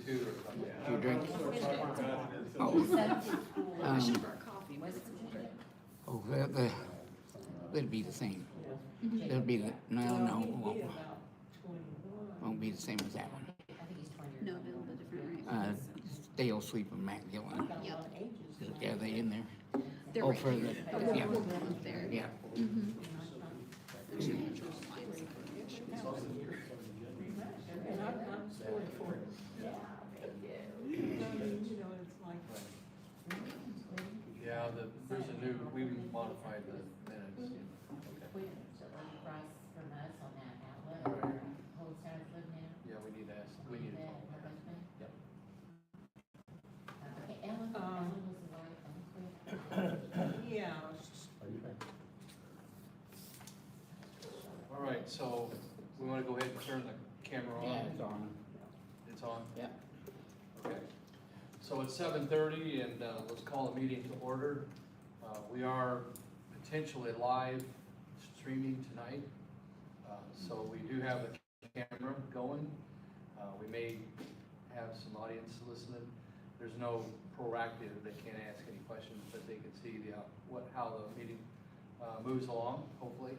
too or something. You drink? Oh, I should brought coffee, why is it so good? oh, that'd be the same. That'll be the, no, it won't. Won't be the same as that one. No, a little bit different, right? Stale Sleep and Matt Gillen. Yep. Are they in there? They're Oh, right for here. the- But we'll yeah. we'll go up there. Yeah. Actually, I'll draw lines. Yeah, there's a new, we modified the minutes. Okay. Across from us on that outlet, where whole sides live now. Yeah, we need to ask, we need to That talk her about husband. Yep. Okay, Ellen was the wife, Yeah. All right, so we want to go ahead and turn the camera on? Yeah, it's on. It's on? Yeah. Okay. So it's 7:30 and let's call the meeting to order. We are potentially live streaming tonight. So we do have the camera going. We may have some audience listening. There's no proactive, they can't ask any questions, but they can see how the meeting moves along, hopefully.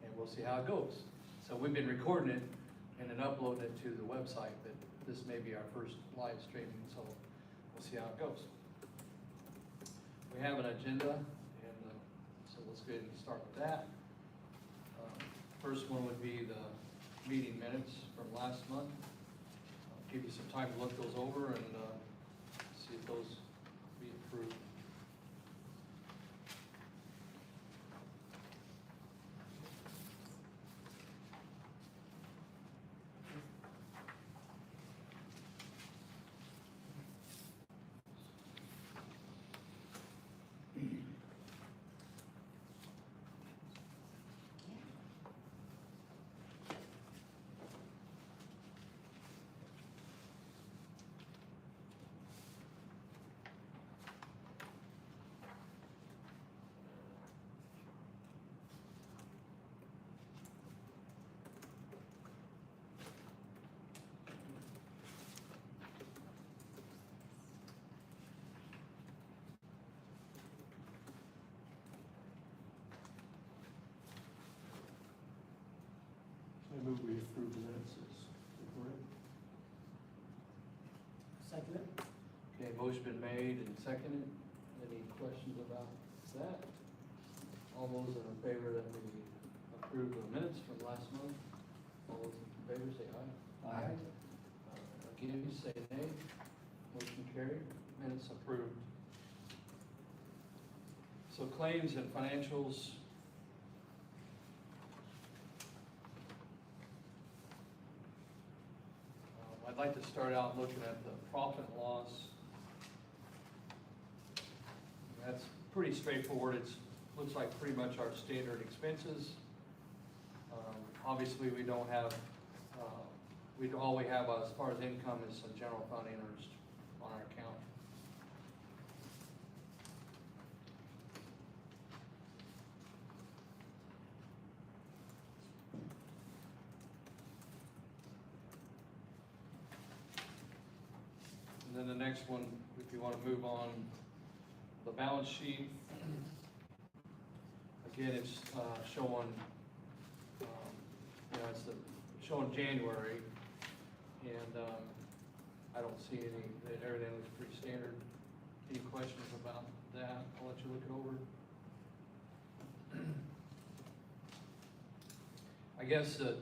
And we'll see how it goes. So we've been recording it and then uploading it to the website, but this may be our first live streaming, so we'll see how it goes. We have an agenda, and so let's go ahead and start with that. First one would be the meeting minutes from last month. I'll give you some time to look those over and see if those be approved. I move we approve the minutes as reported. Second it? Okay, motion been made and seconded. Any questions about that? All those in favor that we approve the minutes from last month? All those in favor say aye. Aye. Against, say nay. Motion carried, minutes approved. So claims and financials. I'd like to start out looking at the profit and loss. That's pretty straightforward. Looks like pretty much our standard expenses. Obviously, we don't have, all we have as far as income is some general fund interest on our account. And then the next one, if you want to move on, the balance sheet. Again, it's showing, it's showing January, and I don't see everything looks pretty standard. Any questions about that? I'll let you look it over. I guess that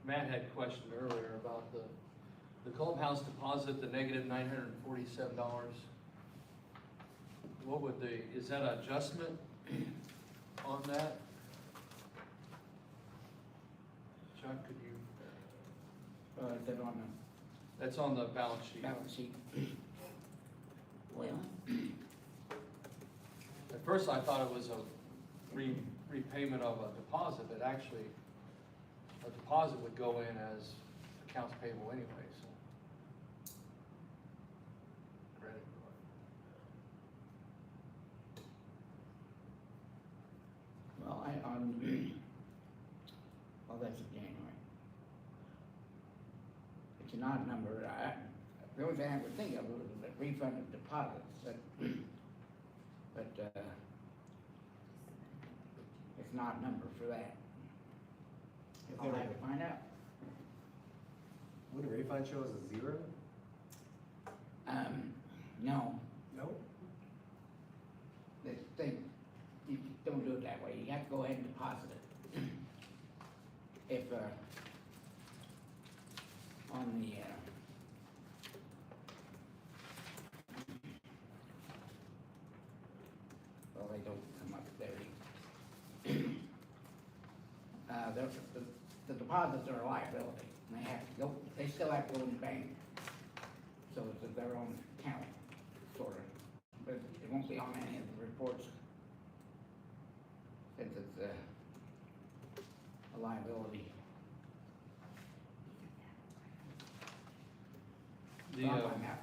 Matt had questioned earlier about the clubhouse deposit, the negative $947. What would is that an adjustment on that? Chuck, could you? Is that on That's on the balance the sheet. balance sheet? Well, At first, I thought it was a repayment of a deposit, but actually, a deposit would go in as accounts payable anyway, so. Credit. well, well, that's in January. It's an odd number. only thing I would think of was the refund of deposits, but it's not a number for that. I'll have to find out. Would a refund show as a zero? No, No. you don't do it that way, you have to go ahead and deposit it. If, on the, well, they don't come up there. The deposits are a liability, and they have to go, they still have to go in the bank. So it's their own account, sort of, but it won't be on any of the reports. Since it's a liability. The, I'll find out.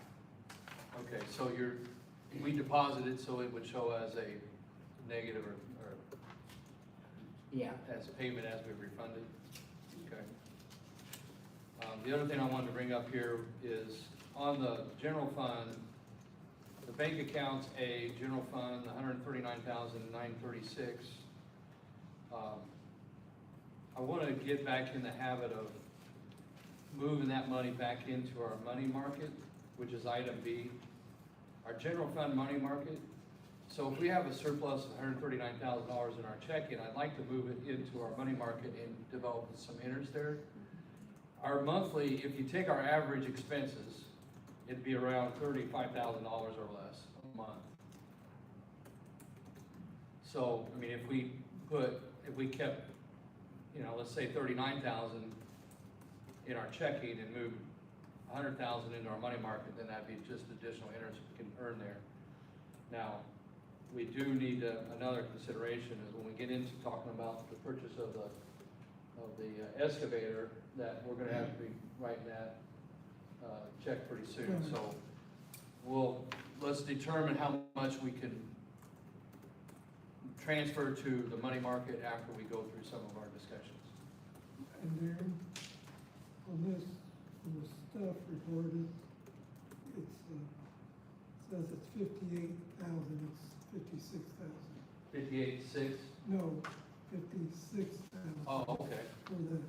okay, so we deposited, so it would show as a negative or Yeah, as payment as we refunded. Okay. The other thing I wanted to bring up here is on the general fund, the bank accounts, general fund, 139,936. I want to get back in the habit of moving that money back into our money market, which is item B, our general fund money market. So if we have a surplus of $139,000 in our checking, I'd like to move it into our money market and develop some interest there. Our monthly, if you take our average expenses, it'd be around $35,000 or less a month. So, I mean, if we kept, let's say 39,000 in our checking and moved 100,000 into our money market, then that'd be just additional interest we can earn there. Now, we do need another consideration is when we get into talking about the purchase of the excavator, that we're gonna have to be writing that check pretty soon. So let's determine how much we can transfer to the money market after we go through some of our discussions. And Darren, on this, on the stuff reported, it's, says it's 58,000, it's 56,000. 58.6? No, 56,000. Oh, okay, For the,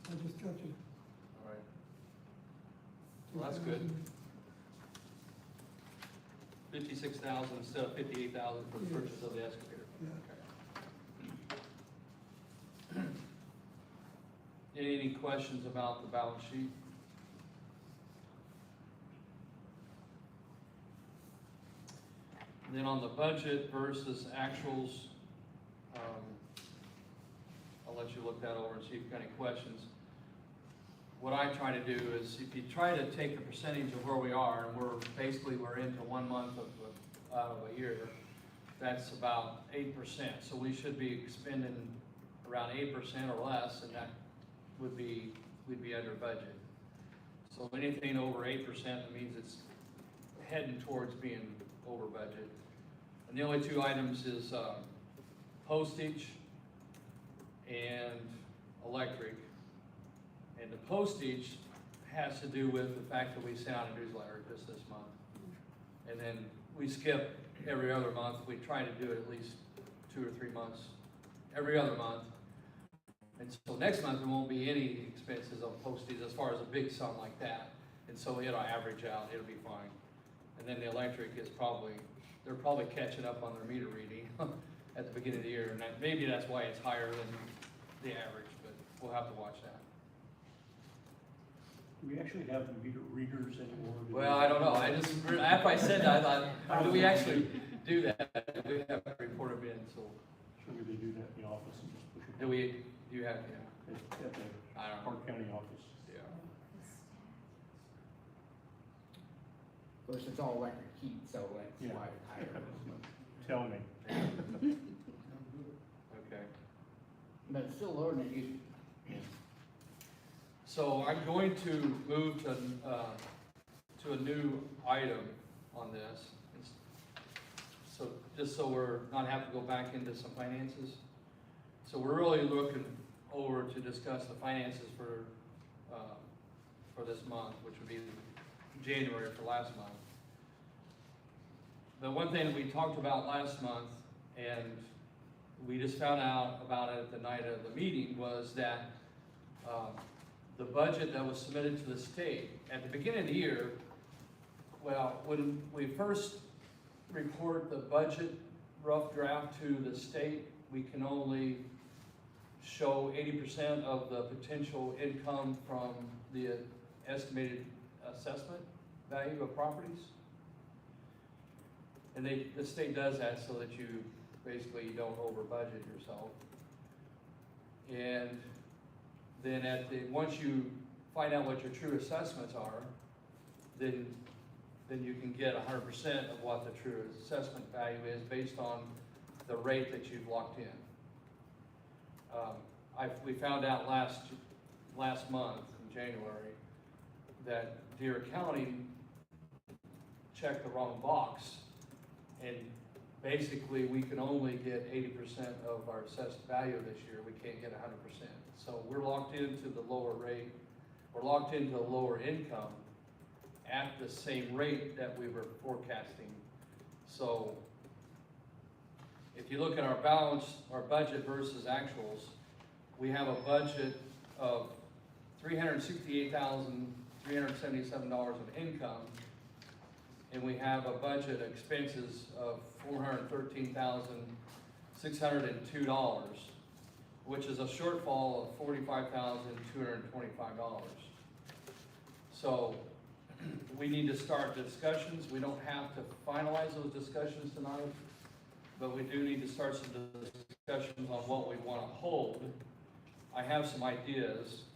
I just got you. all right. Well, that's good. 56,000 instead of 58,000 for the Yes. purchase of the excavator. Yeah. Okay. Any questions about the balance sheet? And then on the budget versus actuals, I'll let you look that over and see if you've got any questions. What I try to do is, if you try to take the percentage of where we are, and we're into 1 month out of a year, that's about 8%. So we should be spending around 8% or less, and that we'd be under budget. So anything over 8%, that means it's heading towards being over budget. And the only two items is postage and electric. And the postage has to do with the fact that we sent out a newsletter just this month. And then we skip every other month. We try to do it at least 2 or 3 months, every other month. And so next month, there won't be any expenses on postage as far as a big sum like that. And so it'll average out, it'll be fine. And then the electric is they're probably catching up on their meter reading at the beginning of the year. And maybe that's why it's higher than the average, but we'll have to watch that. Do we actually have meter readers anymore? Well, I don't know, after I said that, I thought, do we actually do that? We have to report them in, so, Should we do that in the office and just push it? do you have, yeah, At the I don't know. Park County office. Yeah. of course, it's all electric heat, so that's Yeah. why it's higher. Tell me. Okay. But it's still lower than it used to be. So I'm going to move to a new item on this. So just so we're not having to go back into some finances. So we're really looking over to discuss the finances for this month, which would be January for last month. The one thing that we talked about last month, and we just found out about it the night of the meeting, was that the budget that was submitted to the state at the beginning of the year, well, when we first report the budget rough draft to the state, we can only show 80% of the potential income from the estimated assessment value of properties. And the state does that so that you basically don't over budget yourself. And then once you find out what your true assessments are, then you can get 100% of what the true assessment value is based on the rate that you've locked in. We found out last month in January that Deere County checked the wrong box, and basically we can only get 80% of our assessed value this year. We can't get 100%. So we're locked into the lower rate. We're locked into the lower income at the same rate that we were forecasting. So if you look at our balance, our budget versus actuals, we have a budget of $368,377 of income, and we have a budget expenses of $413,602, which is a shortfall of $45,225. So we need to start discussions. We don't have to finalize those discussions tonight, but we do need to start some discussions on what we want to hold. I have some ideas.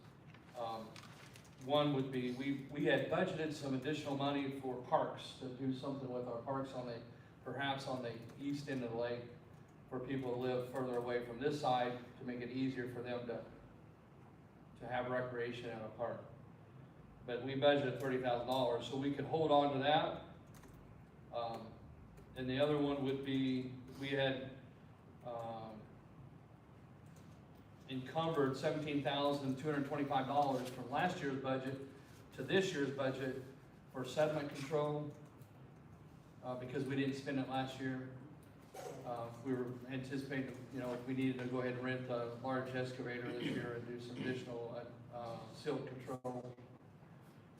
One would be, we had budgeted some additional money for parks, to do something with our parks perhaps on the east end of the lake, for people who live further away from this side, to make it easier for them to have recreation in a park. But we budgeted $30,000, so we could hold on to that. And the other one would be, we had encumbered $17,225 from last year's budget to this year's budget for sediment control, because we didn't spend it last year. We were anticipating, if we needed to go ahead and rent a large excavator this year and do some additional silt control,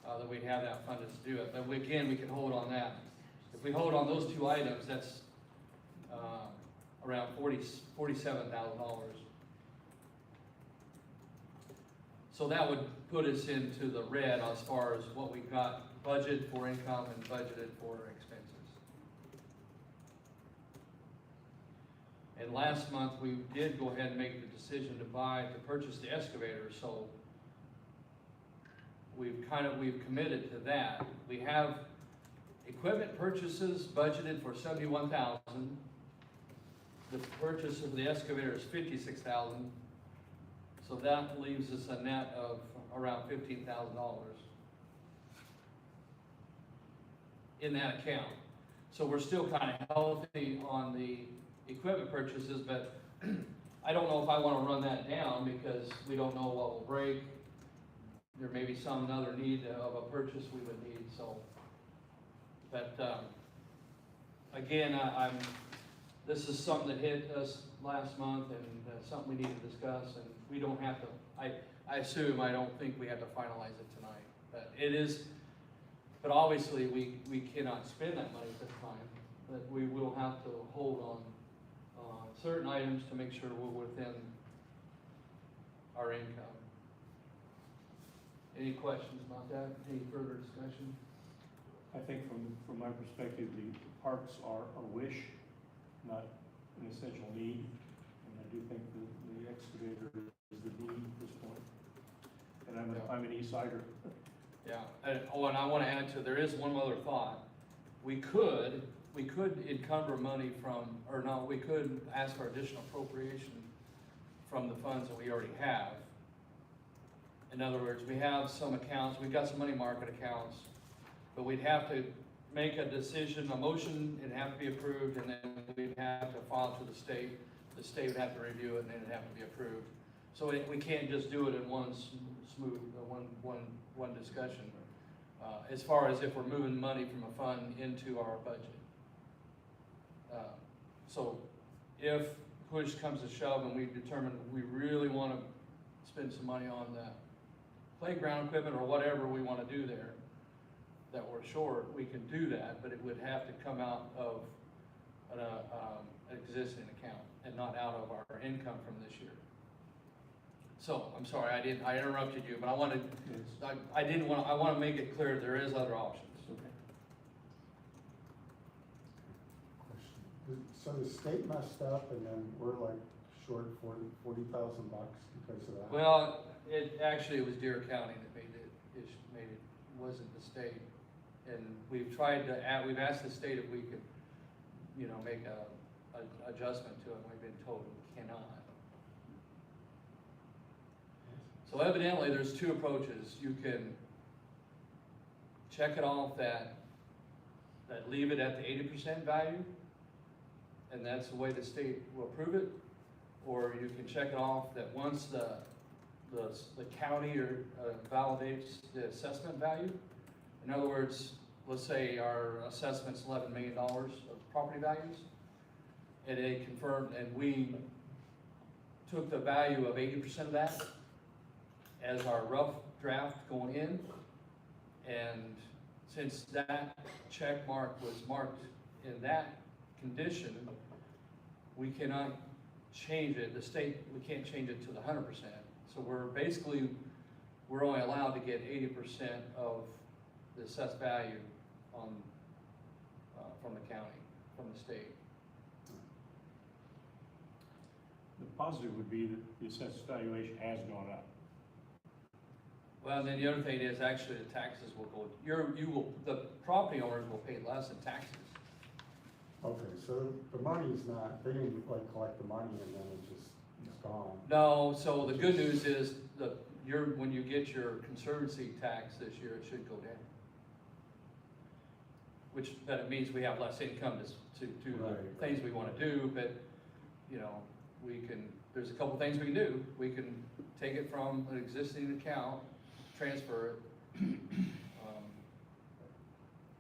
that we'd have that funded to do it. But again, we can hold on that. If we hold on those two items, that's around $47,000. So that would put us into the red as far as what we've got budgeted for income and budgeted for expenses. And last month, we did go ahead and make the decision to purchase the excavator, so we've committed to that. We have equipment purchases budgeted for $71,000. The purchase of the excavator is $56,000. So that leaves us a net of around $15,000 in that account. So we're still kind of healthy on the equipment purchases, but I don't know if I want to run that down, because we don't know what will break. There may be some other need of a purchase we would need, so. But again, this is something that hit us last month, and something we need to discuss, and we don't have to, I don't think we have to finalize it tonight. But it is, but obviously we cannot spend that money at this time, but we will have to hold on certain items to make sure we're within our income. Any questions about that? Any further discussion? I think from my perspective, the parks are a wish, not an essential need. And I do think the excavator is the need at this point. And I'm an Eastsider. Yeah, and I want to add to, there is one other thought. We could encumber money we could ask for additional appropriation from the funds that we already have. In other words, we have some accounts, we've got some money market accounts, but we'd have to make a decision, a motion, it'd have to be approved, and then we'd have to file to the state. The state would have to review it, and then it'd have to be approved. So we can't just do it in one smooth, one discussion. as far as if we're moving money from a fund into our budget. So if push comes to shove and we determine we really wanna spend some money on that playground equipment or whatever we wanna do there, that we're short, we can do that, but it would have to come out of an existing account and not out of our income from this year. So, I'm sorry, I interrupted you, but I wanted, I wanna make it clear there is other options. Okay. So the state messed up and then we're like short $40,000 because of that? Well, it was Deere County that made it, wasn't the state. And we've tried to we've asked the state if we could, make a adjustment to it, and we've been told we cannot. So evidently, there's two approaches. You can check it off that leave it at the 80% value, and that's the way the state will approve it. Or you can check it off that once the county validates the assessment value. In other words, let's say our assessment's $11 million of property values, and they confirmed, and we took the value of 80% of that as our rough draft going in, and since that check mark was marked in that condition, we cannot change it, we can't change it to the 100%. So we're only allowed to get 80% of the assessed value from the county, from the state. The positive would be that the assessed valuation has gone up. Well, and then the other thing is actually the taxes will go, the property owners will pay less in taxes. Okay, so the money's not, they didn't like collect the money and then it's gone. No, so the good news is when you get your conservancy tax this year, it should go down. But it means we have less income to do the Right. things we wanna do, but, there's a couple things we can do. We can take it from an existing account, transfer it,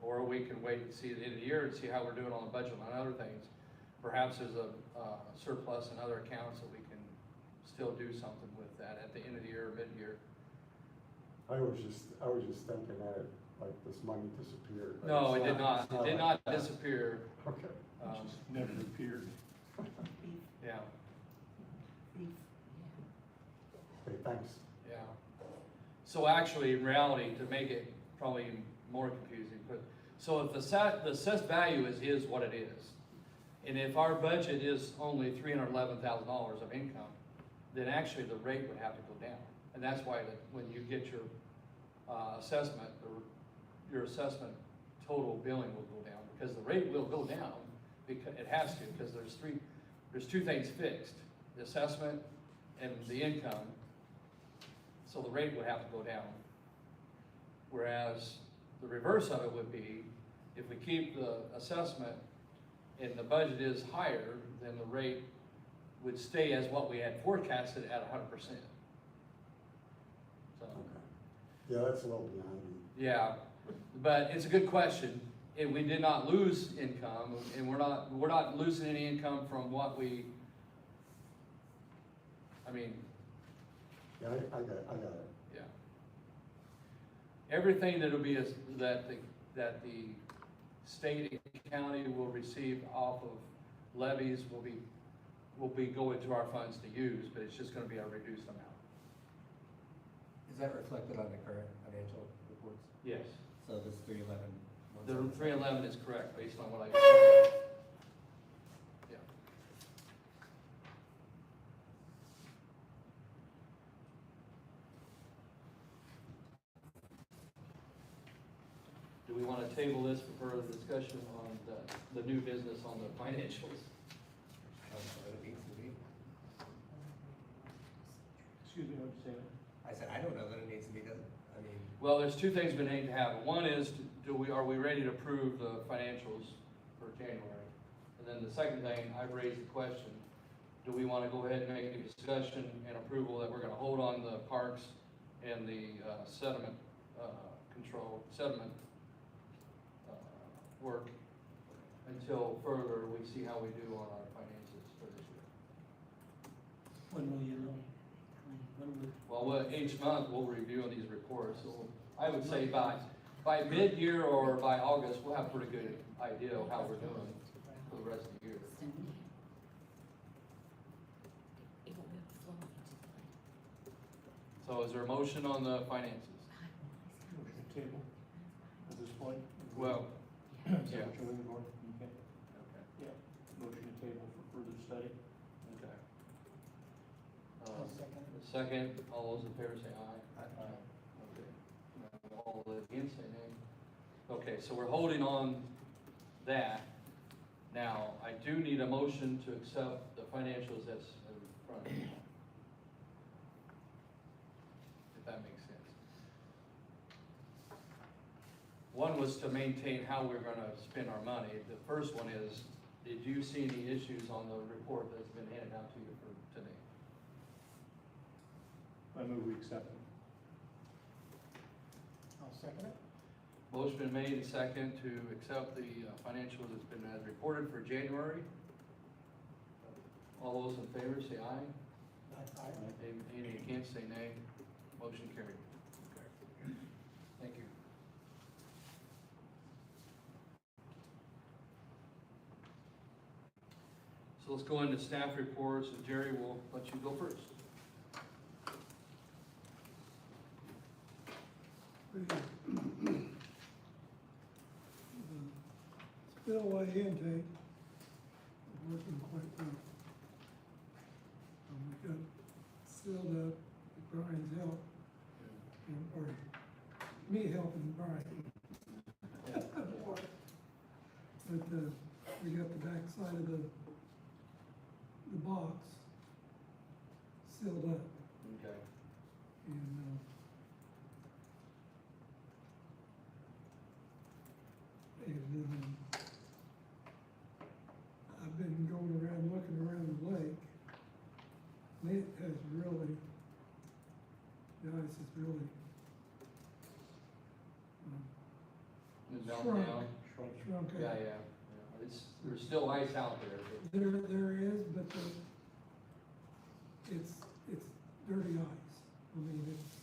or we can wait and see at the end of the year and see how we're doing on the budget and other things. Perhaps there's a surplus in other accounts that we can still do something with that at the end of the year, mid-year. I was just thinking that like this money disappeared. but No, it's it did not. it's It did like not that. disappear. Okay. It just never appeared. Yeah, Okay, thanks. yeah. So actually, in reality, to make it probably more confusing, so if the assessed value is what it is, and if our budget is only $311,000 of income, then actually the rate would have to go down. And that's why when you get your assessment, your assessment total billing will go down, because the rate will go down, because it has to, because there's two things fixed, the assessment and the income, so the rate would have to go down. Whereas the reverse of it would be, if we keep the assessment and the budget is higher, then the rate would stay as what we had forecasted at 100%. So, Yeah, that's a little behind me. yeah, but it's a good question. And we did not lose income, and we're not losing any income from what Yeah, I got it. yeah. Everything that'll be, that the state and county will receive off of levies will be going to our funds to use, but it's just gonna be a reduced amount. Is that reflected on the current financial reports? Yes. So this 311? The 311 is correct, based on what I. Yeah. Do we want to table this for further discussion on the new business on the financials? It needs to be. Excuse me, what you saying? I said, I don't know that it needs to be, does it? I mean, Well, there's two things we need to have. One is, are we ready to approve the financials for January? And then the second thing, I've raised the question, do we want to go ahead and make a discussion and approval that we're going to hold on the parks and the sediment control, settlement, work until further we see how we do on our finances for this year. When will you know? Well, each month we'll review on these reports, so I would say by mid-year or by August, we'll have a pretty good idea of how we're doing for the rest of the year. So is there a motion on the finances? Motion to table at this point? Well, Is that yeah. what you're looking for? Okay, Okay. yeah, motion to table for further study. Okay. Second, all those in favor say aye. Aye. Okay. All against say nay. Okay, so we're holding on that. Now, I do need a motion to accept the financials that's in front of you. If that makes sense. One was to maintain how we're gonna spend our money. The first one is, did you see any issues on the report that's been handed out to you for today? I move we accept them. I'll second it. Motion been made and second to accept the financials that's been as reported for January. All those in favor say aye. Any against say nay. Motion carried. Thank you. So let's go into staff reports, and Jerry will let you go first. The spillway intake is working quite well. We got sealed up with Brian's help, or me helping Brian. But, we got the back side of the box sealed up, Okay. and, I've been going around, looking around the lake, and it has really, the ice is really, Moved on Shrunk. down. shrunk Yeah, out. yeah. There's still ice out there, but There is, but it's dirty ice. I mean, it's